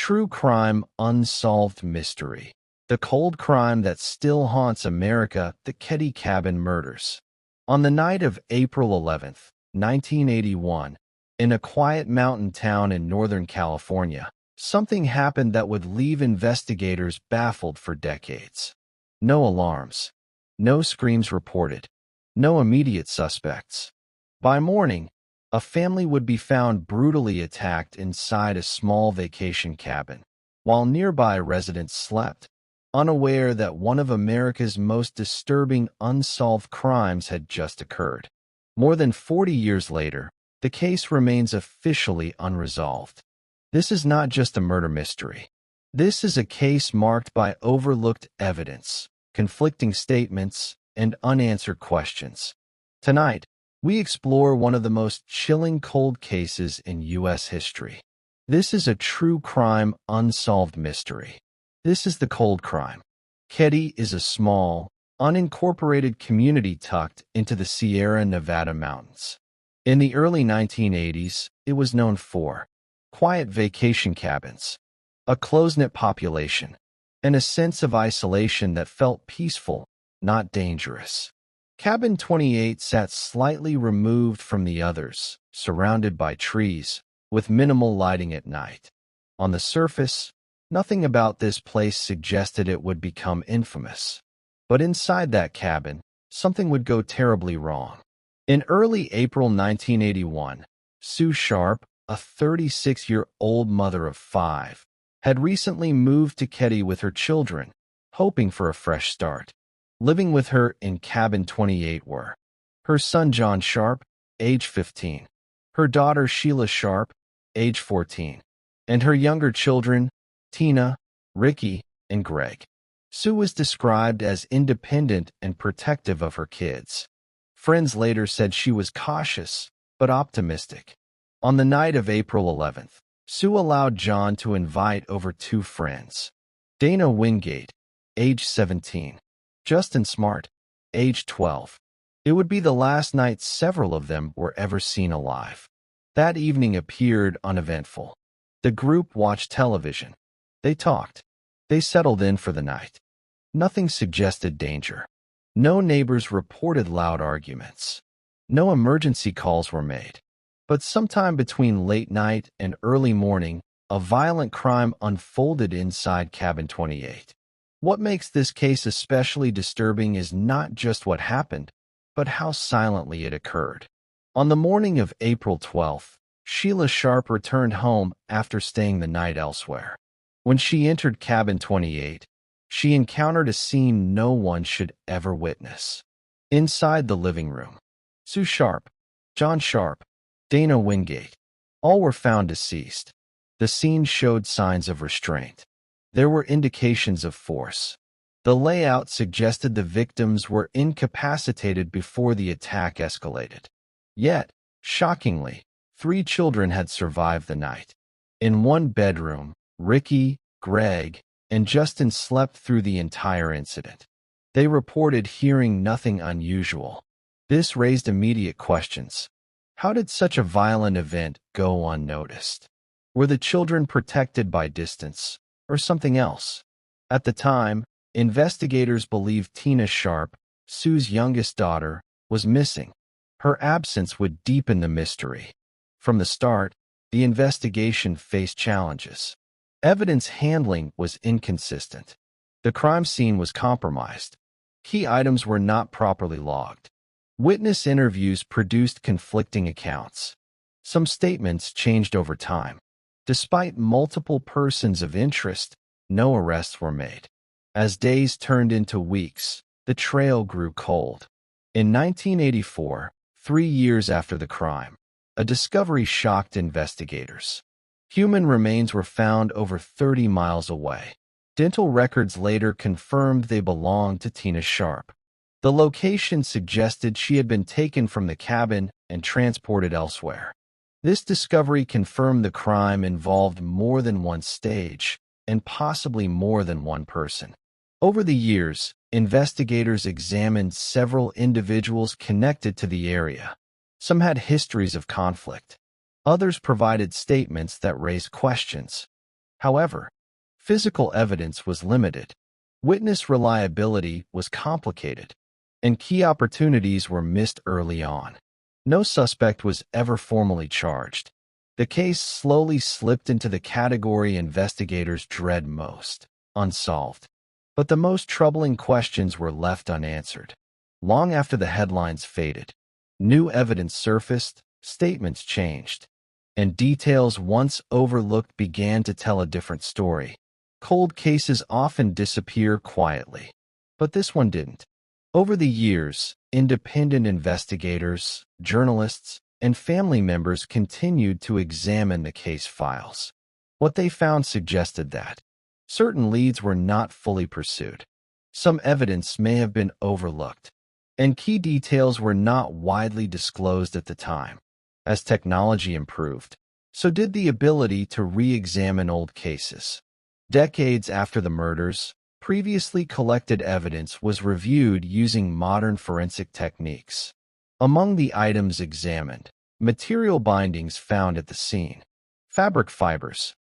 True crime unsolved mystery. The cold crime that still haunts America, the Keddie Cabin Murders. On the night of April 11th, 1981, in a quiet mountain town in Northern California, something happened that would leave investigators baffled for decades. No alarms. No screams reported. No immediate suspects. By morning, a family would be found brutally attacked inside a small vacation cabin, while nearby residents slept, unaware that one of America's most disturbing unsolved crimes had just occurred. More than 40 years later, the case remains officially unresolved. This is not just a murder mystery. This is a case marked by overlooked evidence, conflicting statements, and unanswered questions. Tonight, we explore one of the most chilling cold cases in U.S. history. This is a true crime unsolved mystery. This is the cold crime. Keddie is a small, unincorporated community tucked into the Sierra Nevada mountains. In the early 1980s, it was known for quiet vacation cabins, a close-knit population, and a sense of isolation that felt peaceful, not dangerous. Cabin 28 sat slightly removed from the others, surrounded by trees, with minimal lighting at night. On the surface, nothing about this place suggested it would become infamous. But inside that cabin, something would go terribly wrong. In early April 1981, Sue Sharp, a 36-year-old mother of 5, had recently moved to Keddie with her children, hoping for a fresh start. Living with her in Cabin 28 were her son John Sharp, age 15, her daughter Sheila Sharp, age 14, and her younger children, Tina, Ricky, and Greg. Sue was described as independent and protective of her kids. Friends later said she was cautious, but optimistic. On the night of April 11th, Sue allowed John to invite over 2 friends. Dana Wingate, age 17, Justin Smart, age 12. It would be the last night several of them were ever seen alive. That evening appeared uneventful. The group watched television. They talked. They settled in for the night. Nothing suggested danger. No neighbors reported loud arguments. No emergency calls were made. But sometime between late night and early morning, a violent crime unfolded inside Cabin 28. What makes this case especially disturbing is not just what happened, but how silently it occurred. On the morning of April 12th, Sheila Sharp returned home after staying the night elsewhere. When she entered Cabin 28, she encountered a scene no one should ever witness. Inside the living room, Sue Sharp, John Sharp, Dana Wingate, all were found deceased. The scene showed signs of restraint. There were indications of force. The layout suggested the victims were incapacitated before the attack escalated. Yet, shockingly, 3 children had survived the night. In one bedroom, Ricky, Greg, and Justin slept through the entire incident. They reported hearing nothing unusual. This raised immediate questions. How did such a violent event go unnoticed? Were the children protected by distance, or something else? At the time, investigators believed Tina Sharp, Sue's youngest daughter, was missing. Her absence would deepen the mystery. From the start, the investigation faced challenges. Evidence handling was inconsistent. The crime scene was compromised. Key items were not properly logged. Witness interviews produced conflicting accounts. Some statements changed over time. Despite multiple persons of interest, no arrests were made. As days turned into weeks, the trail grew cold. In 1984, 3 years after the crime, a discovery shocked investigators. Human remains were found over 30 miles away. Dental records later confirmed they belonged to Tina Sharp. The location suggested she had been taken from the cabin and transported elsewhere. This discovery confirmed the crime involved more than one stage, and possibly more than one person. Over the years, investigators examined several individuals connected to the area. Some had histories of conflict. Others provided statements that raised questions. However, physical evidence was limited, witness reliability was complicated, and key opportunities were missed early on. No suspect was ever formally charged. The case slowly slipped into the category investigators dread most, unsolved. But the most troubling questions were left unanswered. Long after the headlines faded, new evidence surfaced, statements changed, and details once overlooked began to tell a different story. Cold cases often disappear quietly, but this one didn't. Over the years, independent investigators, journalists, and family members continued to examine the case files. What they found suggested that certain leads were not fully pursued. Some evidence may have been overlooked, and key details were not widely disclosed at the time. As technology improved, so did the ability to re-examine old cases. Decades after the murders, previously collected evidence was reviewed using modern forensic techniques. Among the items examined, material bindings found at the scene, fabric fibers,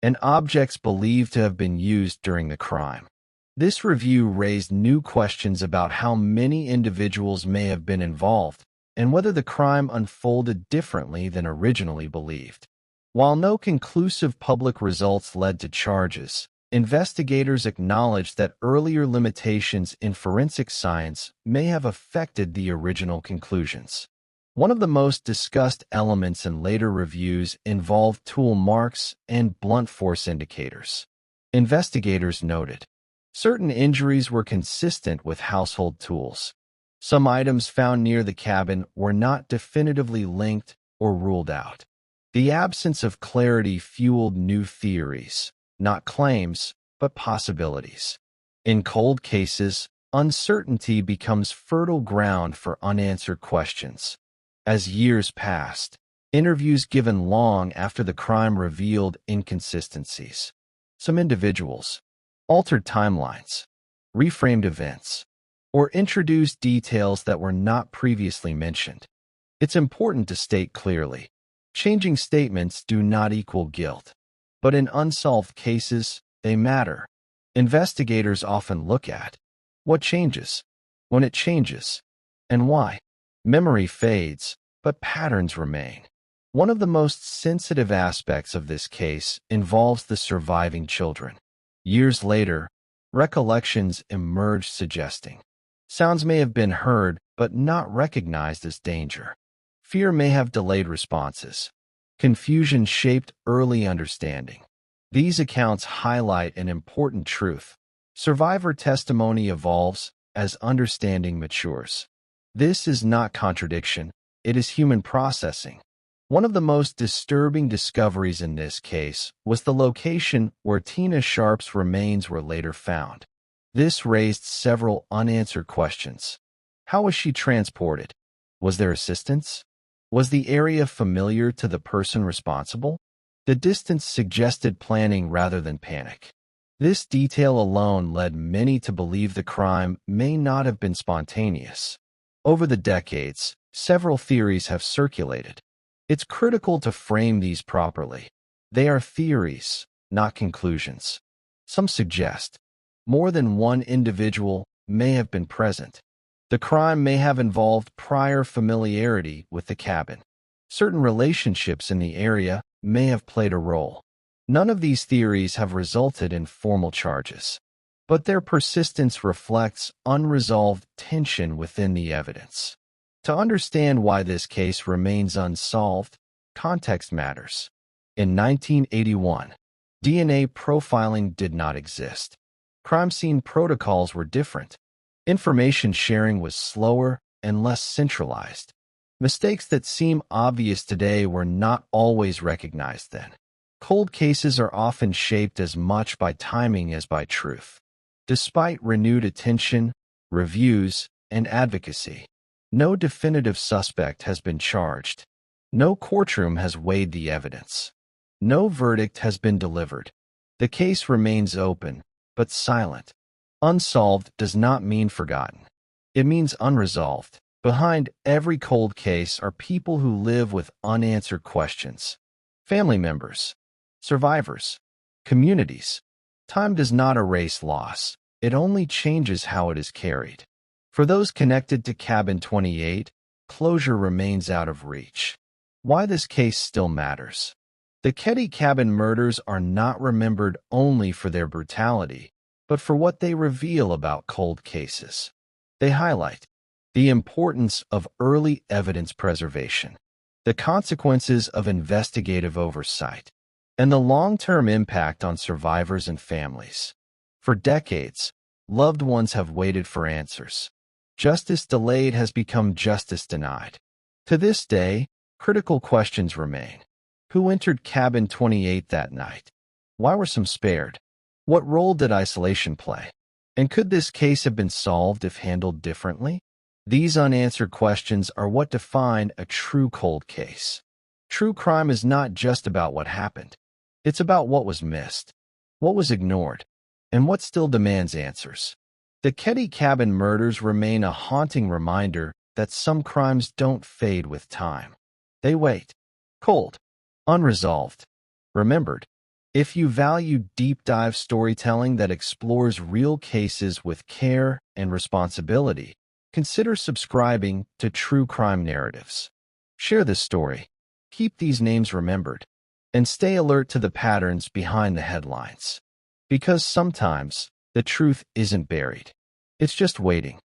and objects believed to have been used during the crime. This review raised new questions about how many individuals may have been involved and whether the crime unfolded differently than originally believed. While no conclusive public results led to charges, investigators acknowledged that earlier limitations in forensic science may have affected the original conclusions. One of the most discussed elements in later reviews involved tool marks and blunt force indicators. Investigators noted certain injuries were consistent with household tools. Some items found near the cabin were not definitively linked or ruled out. The absence of clarity fueled new theories, not claims, but possibilities. In cold cases, uncertainty becomes fertile ground for unanswered questions. As years passed, interviews given long after the crime revealed inconsistencies. Some individuals altered timelines, reframed events, or introduced details that were not previously mentioned. It's important to state clearly, changing statements do not equal guilt, but in unsolved cases, they matter. Investigators often look at what changes, when it changes, and why. Memory fades, but patterns remain. One of the most sensitive aspects of this case involves the surviving children. Years later, recollections emerged suggesting sounds may have been heard but not recognized as danger. Fear may have delayed responses. Confusion shaped early understanding. These accounts highlight an important truth. Survivor testimony evolves as understanding matures. This is not contradiction, it is human processing. One of the most disturbing discoveries in this case was the location where Tina Sharp's remains were later found. This raised several unanswered questions. How was she transported? Was there assistance? Was the area familiar to the person responsible? The distance suggested planning rather than panic. This detail alone led many to believe the crime may not have been spontaneous. Over the decades, several theories have circulated. It's critical to frame these properly. They are theories, not conclusions. Some suggest more than one individual may have been present. The crime may have involved prior familiarity with the cabin. Certain relationships in the area may have played a role. None of these theories have resulted in formal charges, but their persistence reflects unresolved tension within the evidence. To understand why this case remains unsolved, context matters. In 1981, DNA profiling did not exist. Crime scene protocols were different. Information sharing was slower and less centralized. Mistakes that seem obvious today were not always recognized then. Cold cases are often shaped as much by timing as by truth. Despite renewed attention, reviews, and advocacy, no definitive suspect has been charged. No courtroom has weighed the evidence. No verdict has been delivered. The case remains open, but silent. Unsolved does not mean forgotten. It means unresolved. Behind every cold case are people who live with unanswered questions. Family members, survivors, Communities. Time does not erase loss. It only changes how it is carried. For those connected to Cabin 28, closure remains out of reach. Why this case still matters. The Keddie Cabin murders are not remembered only for their brutality, but for what they reveal about cold cases. They highlight the importance of early evidence preservation, the consequences of investigative oversight, and the long-term impact on survivors and families. For decades, loved ones have waited for answers. Justice delayed has become justice denied. To this day, critical questions remain. Who entered Cabin 28 that night? Why were some spared? What role did isolation play? And could this case have been solved if handled differently? These unanswered questions are what define a true cold case. True crime is not just about what happened. It's about what was missed, what was ignored, and what still demands answers. The Keddie Cabin murders remain a haunting reminder that some crimes don't fade with time. They wait, cold, unresolved, remembered. If you value deep dive storytelling that explores real cases with care and responsibility, consider subscribing to True Crime Narratives. Share this story, keep these names remembered, and stay alert to the patterns behind the headlines. Because sometimes the truth isn't buried, it's just waiting.